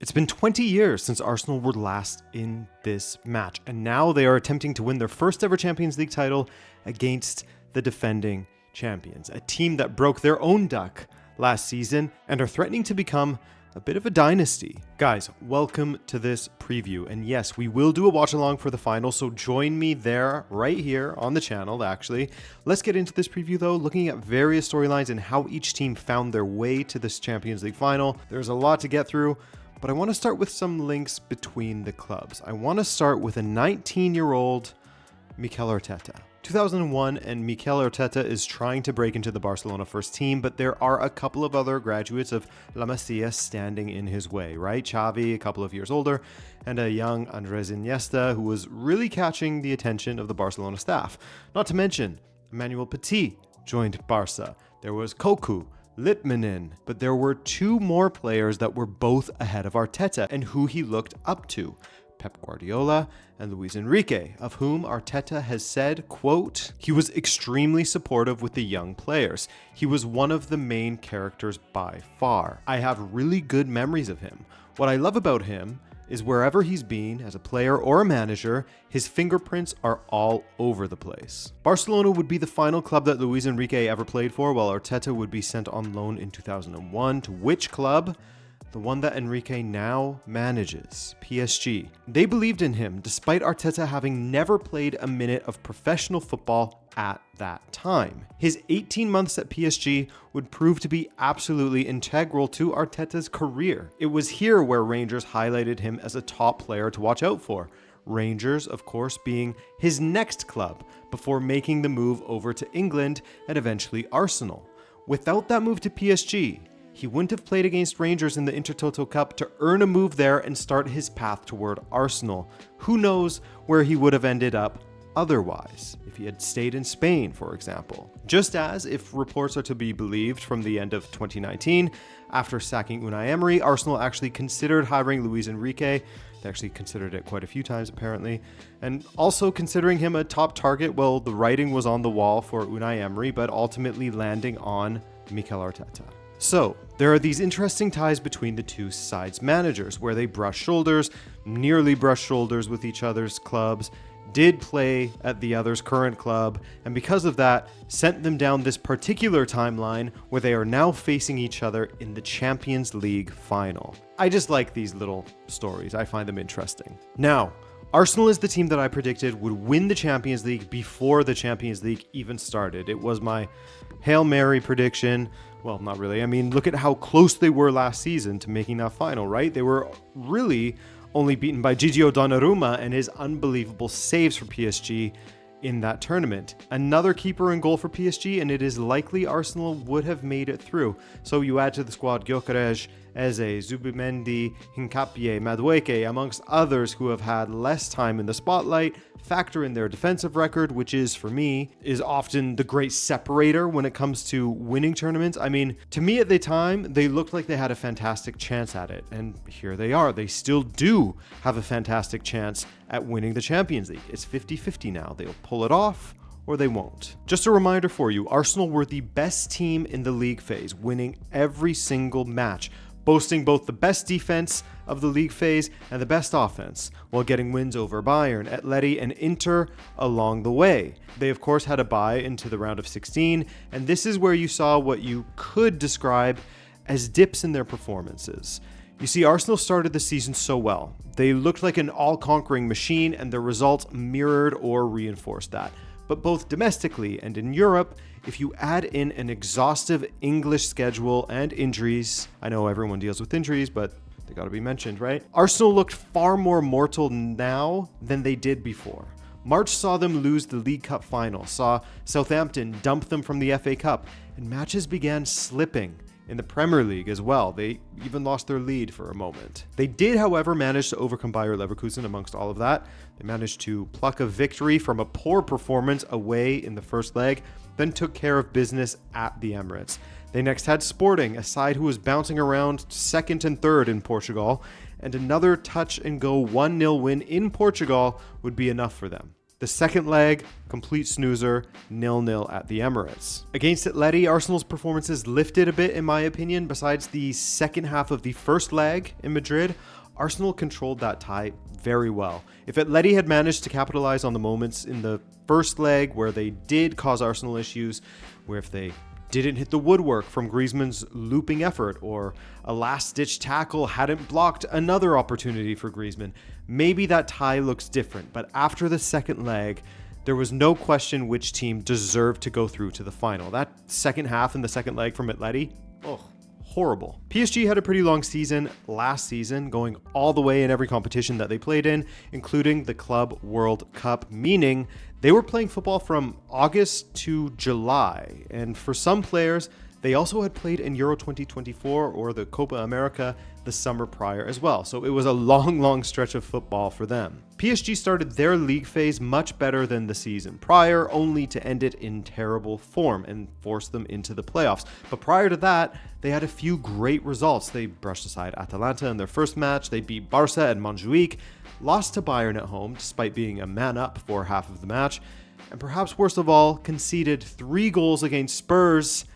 It's been 20 years since Arsenal were last in this match, and now they are attempting to win their first ever Champions League title against the defending champions, a team that broke their own duck last season and are threatening to become a bit of a dynasty. Guys, welcome to this preview, and yes, we will do a watch along for the final, so join me there right here on the channel actually. Let's get into this preview though, looking at various storylines and how each team found their way to this Champions League final. There's a lot to get through, but I want to start with some links between the clubs. I want to start with a 19-year-old Mikel Arteta. 2001, and Mikel Arteta is trying to break into the Barcelona first team, but there are a couple of other graduates of La Masia standing in his way, right? Xavi, a couple of years older, and a young Andres Iniesta, who was really catching the attention of the Barcelona staff. Not to mention, Emmanuel Petit joined Barca. There was Cocu, Litmanen, but there were two more players that were both ahead of Arteta and who he looked up to. Pep Guardiola and Luis Enrique, of whom Arteta has said, quote, he was extremely supportive with the young players. He was one of the main characters by far. I have really good memories of him. What I love about him is wherever he's been as a player or a manager, his fingerprints are all over the place. Barcelona would be the final club that Luis Enrique ever played for, while Arteta would be sent on loan in 2001 to which club? The one that Enrique now manages, PSG. They believed in him despite Arteta having never played a minute of professional football at that time. His 18 months at PSG would prove to be absolutely integral to Arteta's career. It was here where Rangers highlighted him as a top player to watch out for. Rangers, of course, being his next club before making the move over to England and eventually Arsenal. Without that move to PSG, he wouldn't have played against Rangers in the Intertoto Cup to earn a move there and start his path toward Arsenal. Who knows where he would have ended up otherwise, if he had stayed in Spain, for example. Just as, if reports are to be believed from the end of 2019, after sacking Unai Emery, Arsenal actually considered hiring Luis Enrique. They actually considered it quite a few times, apparently. And also considering him a top target, well, the writing was on the wall for Unai Emery, but ultimately landing on Mikel Arteta. So, there are these interesting ties between the two sides' managers, where they brush shoulders, nearly brush shoulders with each other's clubs, did play at the other's current club, and because of that, sent them down this particular timeline where they are now facing each other in the Champions League final. I just like these little stories. I find them interesting. Now, Arsenal is the team that I predicted would win the Champions League before the Champions League even started. It was my Hail Mary prediction. Well, not really. I mean, look at how close they were last season to making that final, right? They were really only beaten by Gigio Donnarumma and his unbelievable saves for PSG in that tournament. Another keeper in goal for PSG, and it is likely Arsenal would have made it through. So you add to the squad Gyökeres, Eze, Zubimendi, Hincapié, Madueke, amongst others who have had less time in the spotlight, factor in their defensive record, which is, for me, is often the great separator when it comes to winning tournaments. I mean, to me at the time, they looked like they had a fantastic chance at it, and here they are. They still do have a fantastic chance at winning the Champions League. It's 50-50 now. They'll pull it off, or they won't. Just a reminder for you, Arsenal were the best team in the league phase, winning every single match, boasting both the best defense of the league phase and the best offense, while getting wins over Bayern, Atleti, and Inter along the way. They of course had a bye into the round of 16, and this is where you saw what you could describe as dips in their performances. You see, Arsenal started the season so well. They looked like an all-conquering machine, and their results mirrored or reinforced that. But both domestically and in Europe, if you add in an exhaustive English schedule and injuries, I know everyone deals with injuries, but they got to be mentioned, right? Arsenal looked far more mortal now than they did before. March saw them lose the League Cup final, saw Southampton dump them from the FA Cup, and matches began slipping in the Premier League as well. They even lost their lead for a moment. They did, however, manage to overcome Bayer Leverkusen amongst all of that. They managed to pluck a victory from a poor performance away in the first leg, then took care of business at the Emirates. They next had Sporting, a side who was bouncing around second and third in Portugal, and another touch-and-go 1-0 win in Portugal would be enough for them. The second leg, complete snoozer, 0-0 at the Emirates. Against Atleti, Arsenal's performances lifted a bit in my opinion. Besides the second half of the first leg in Madrid, Arsenal controlled that tie very well. If Atleti had managed to capitalize on the moments in the first leg where they did cause Arsenal issues, where if they didn't hit the woodwork from Griezmann's looping effort, or a last-ditch tackle hadn't blocked another opportunity for Griezmann, maybe that tie looks different. But after the second leg, there was no question which team deserved to go through to the final. That second half in the second leg from Atleti, horrible. PSG had a pretty long season last season, going all the way in every competition that they played in, including the Club World Cup, meaning they were playing football from August to July. And for some players, they also had played in Euro 2024 or the Copa America the summer prior as well. So it was a long stretch of football for them. PSG started their league phase much better than the season prior, only to end it in terrible form and force them into the playoffs. But prior to that, they had a few great results. They brushed aside Atalanta in their first match. They beat Barca at Montjuic, lost to Bayern at home despite being a man up for half of the match, and perhaps worst of all, conceded 3 goals against Spurs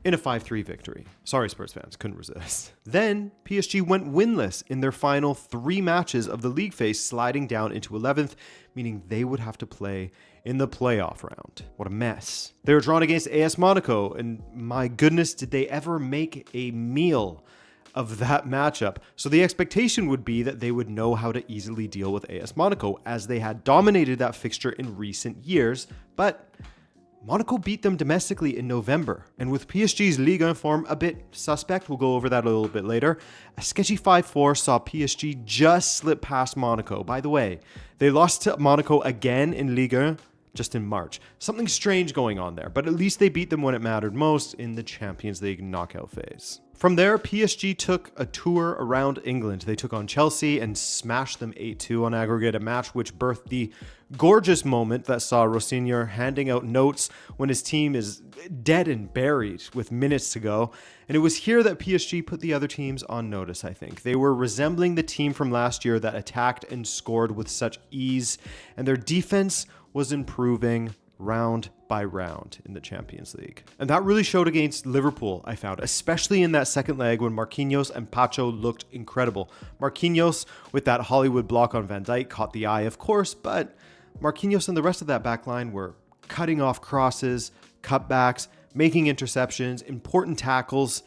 in a 5-3 victory. Sorry, Spurs fans, couldn't resist. Then, PSG went winless in their final 3 matches of the league phase, sliding down into 11th, meaning they would have to play in the playoff round. What a mess. They were drawn against AS Monaco, and my goodness, did they ever make a meal of that matchup. So the expectation would be that they would know how to easily deal with AS Monaco, as they had dominated that fixture in recent years, but Monaco beat them domestically in November, and with PSG's Ligue 1 form a bit suspect, we'll go over that a little bit later, a sketchy 5-4 saw PSG just slip past Monaco. By the way, they lost to Monaco again in Ligue 1 just in March. Something strange going on there, but at least they beat them when it mattered most in the Champions League knockout phase. From there, PSG took a tour around England. They took on Chelsea and smashed them 8-2 on aggregate, a match which birthed the gorgeous moment that saw Rossignol handing out notes when his team is dead and buried with minutes to go. And it was here that PSG put the other teams on notice, I think. They were resembling the team from last year that attacked and scored with such ease, and their defense was improving round by round in the Champions League. And that really showed against Liverpool, I found, especially in that second leg when Marquinhos and Pacho looked incredible. Marquinhos, with that Hollywood block on Van Dijk, caught the eye, of course, but Marquinhos and the rest of that back line were cutting off crosses, cutbacks, making interceptions, important tackles.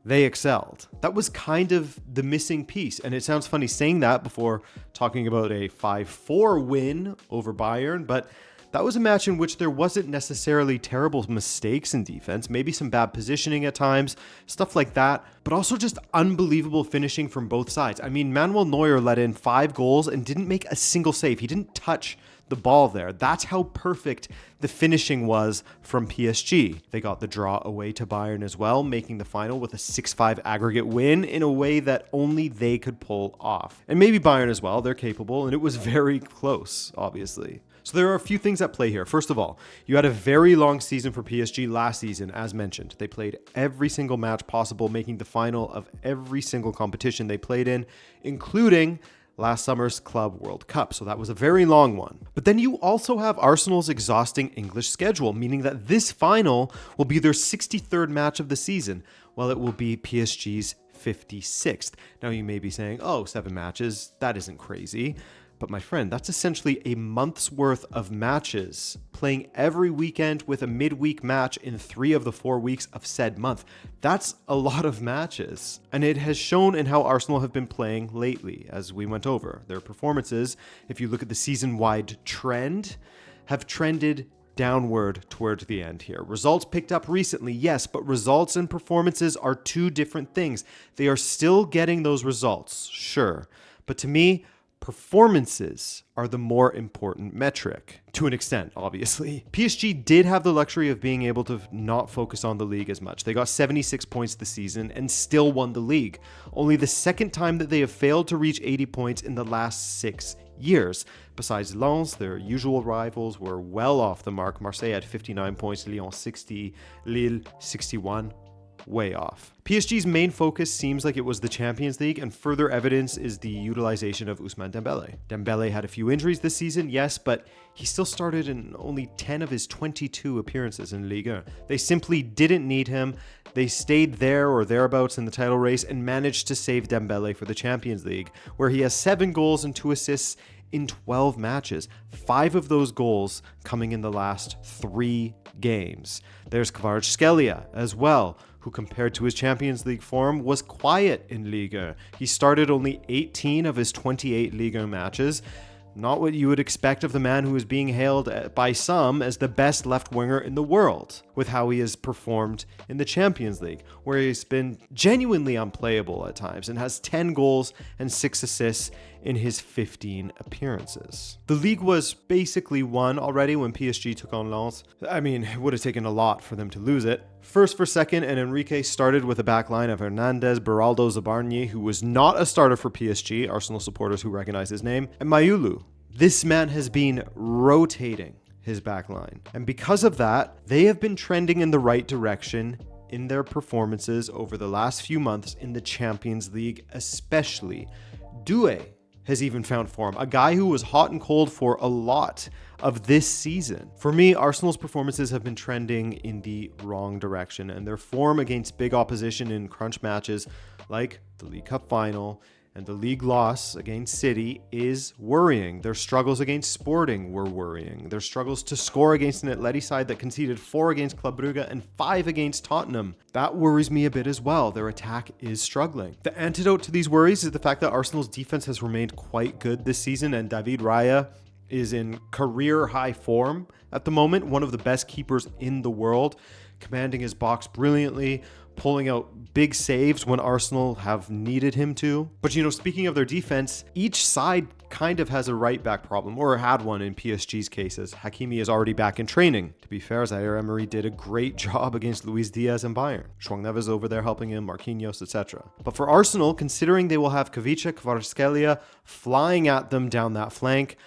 They excelled. That was kind of the missing piece. And it sounds funny saying that before talking about a 5-4 win over Bayern, but that was a match in which there wasn't necessarily terrible mistakes in defense, maybe some bad positioning at times, stuff like that, but also just unbelievable finishing from both sides. I mean, Manuel Neuer let in 5 goals and didn't make a single save. He didn't touch the ball there. That's how perfect the finishing was from PSG. They got the draw away to Bayern as well, making the final with a 6-5 aggregate win in a way that only they could pull off. And maybe Bayern as well, they're capable, and it was very close, obviously. So there are a few things at play here. First of all, you had a very long season for PSG last season, as mentioned. They played every single match possible, making the final of every single competition they played in, including last summer's Club World Cup. So that was a very long one. But then you also have Arsenal's exhausting English schedule, meaning that this final will be their 63rd match of the season, while it will be PSG's 56th. Now you may be saying, 7 matches, that isn't crazy. But my friend, that's essentially a month's worth of matches, playing every weekend with a midweek match in 3 of the 4 weeks of said month. That's a lot of matches. And it has shown in how Arsenal have been playing lately, as we went over. Their performances, if you look at the season-wide trend, have trended downward toward the end here. Results picked up recently, yes, but results and performances are 2 different things. They are still getting those results, sure. But to me, performances are the more important metric, to an extent, obviously. PSG did have the luxury of being able to not focus on the league as much. They got 76 points this season and still won the league. Only the second time that they have failed to reach 80 points in the last 6 years. Besides Lens, their usual rivals were well off the mark. Marseille had 59 points, Lyon 60, Lille 61. way off. PSG's main focus seems like it was the Champions League, and further evidence is the utilization of Ousmane Dembele. Dembele had a few injuries this season, yes, but he still started in only 10 of his 22 appearances in Ligue 1. They simply didn't need him. They stayed there or thereabouts in the title race and managed to save Dembele for the Champions League, where he has 7 goals and 2 assists in 12 matches, 5 of those goals coming in the last 3 games. There's Kvaratskhelia as well, who compared to his Champions League form was quiet in Ligue 1. He started only 18 of his 28 Ligue 1 matches. Not what you would expect of the man who is being hailed by some as the best left winger in the world, with how he has performed in the Champions League, where he's been genuinely unplayable at times and has 10 goals and 6 assists in his 15 appearances. The league was basically won already when PSG took on Lens. I mean, it would have taken a lot for them to lose it. First for second, and Enrique started with a backline of Hernandez, Beraldo, Zabarnyi, who was not a starter for PSG, Arsenal supporters who recognize his name, and Mayulu. This man has been rotating his backline, and because of that, they have been trending in the right direction in their performances over the last few months in the Champions League, especially. Doué has even found form, a guy who was hot and cold for a lot of this season. For me, Arsenal's performances have been trending in the wrong direction, and their form against big opposition in crunch matches like the League Cup final and the league loss against City is worrying. Their struggles against Sporting were worrying. Their struggles to score against an Atleti side that conceded 4 against Club Brugge and 5 against Tottenham. That worries me a bit as well. Their attack is struggling. The antidote to these worries is the fact that Arsenal's defense has remained quite good this season, and David Raya is in career high form at the moment, one of the best keepers in the world, commanding his box brilliantly, pulling out big saves when Arsenal have needed him to. But speaking of their defense, each side kind of has a right back problem, or had one in PSG's cases. Hakimi is already back in training. To be fair, Zaire Emery did a great job against Luis Diaz and Bayern. João Neves over there helping him, Marquinhos, etc. But for Arsenal, considering they will have Kavicha, Kvaratskhelia flying at them down that flank,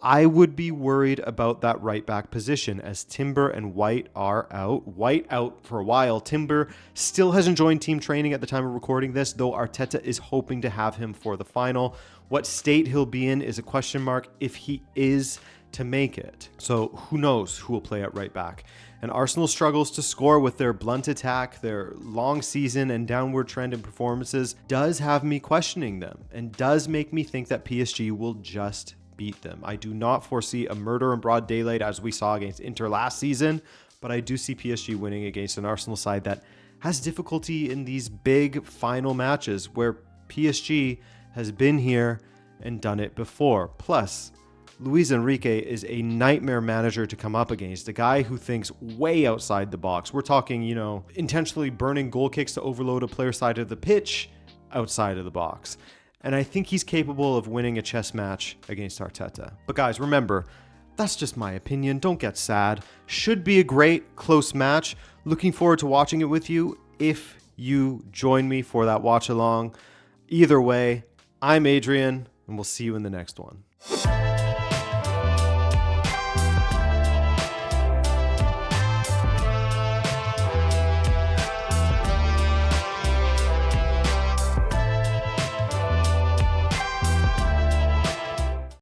I would be worried about that right back position as Timber and White are out. White out for a while. Timber still hasn't joined team training at the time of recording this, though Arteta is hoping to have him for the final. What state he'll be in is a question mark if he is to make it. So who knows who will play at right back. And Arsenal struggles to score with their blunt attack, their long season and downward trend in performances does have me questioning them and does make me think that PSG will just beat them. I do not foresee a murder in broad daylight as we saw against Inter last season, but I do see PSG winning against an Arsenal side that has difficulty in these big final matches where PSG has been here and done it before. Plus, Luis Enrique is a nightmare manager to come up against, a guy who thinks way outside the box. We're talking, intentionally burning goal kicks to overload a player's side of the pitch outside of the box. And I think he's capable of winning a chess match against Arteta. But guys, remember, that's just my opinion. Don't get sad. Should be a great, close match. Looking forward to watching it with you if you join me for that watch along. Either way, I'm Adrian, and we'll see you in the next one.